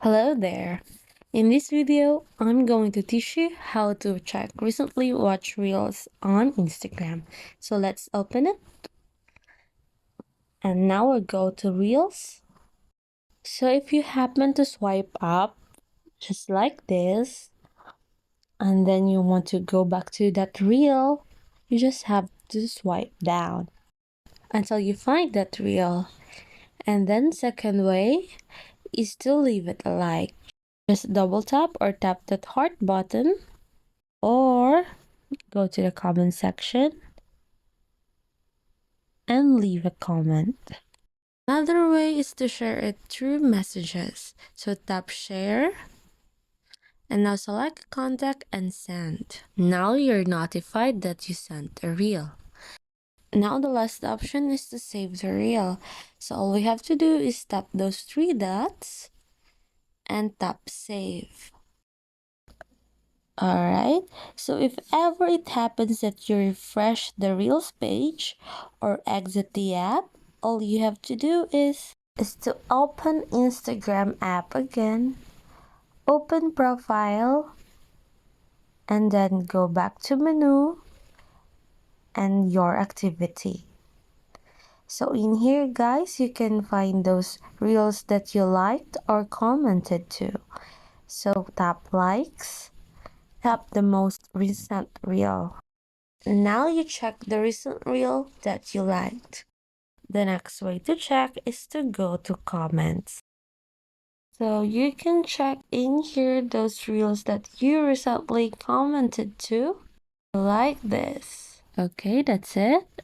Hello there. In this video, I'm going to teach you how to check recently watched reels on Instagram. So let's open it. And now we'll go to reels. So if you happen to swipe up just like this, and then you want to go back to that reel, you just have to swipe down until you find that reel. And then second way is to leave it a like. Just double tap or tap that heart button, or go to the comment section and leave a comment. Another way is to share it through messages. So tap share and now select contact and send. Now you're notified that you sent a reel. Now the last option is to save the reel. So all we have to do is tap those three dots and tap save. Alright, so if ever it happens that you refresh the Reels page or exit the app, all you have to do is to open Instagram app again, open profile, and then go back to menu and your activity. So in here guys, you can find those reels that you liked or commented to. So tap likes, tap the most recent reel. Now you check the recent reel that you liked. The next way to check is to go to comments. So you can check in here those reels that you recently commented to, like this. Okay, that's it.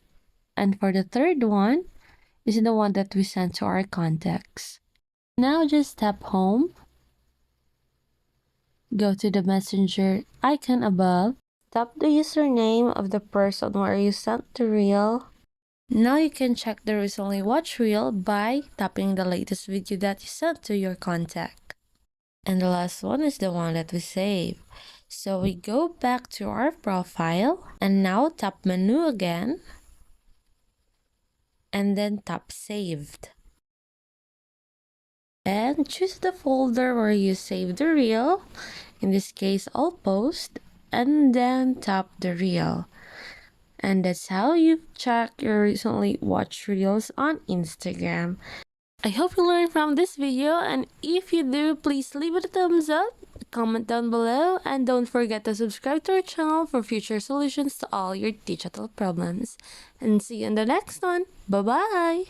And for the third one is the one that we sent to our contacts. Now just tap home, go to the messenger icon above, tap the username of the person where you sent the reel. Now you can check the recently watched reel by tapping the latest video that you sent to your contact. And the last one is the one that we save. So we go back to our profile and now tap menu again and then tap saved. And choose the folder where you saved the reel, in this case all post, and then tap the reel. And that's how you check your recently watched reels on Instagram. I hope you learned from this video, and if you do, please leave it a thumbs up, comment down below, and don't forget to subscribe to our channel for future solutions to all your digital problems. And see you in the next one. Bye bye!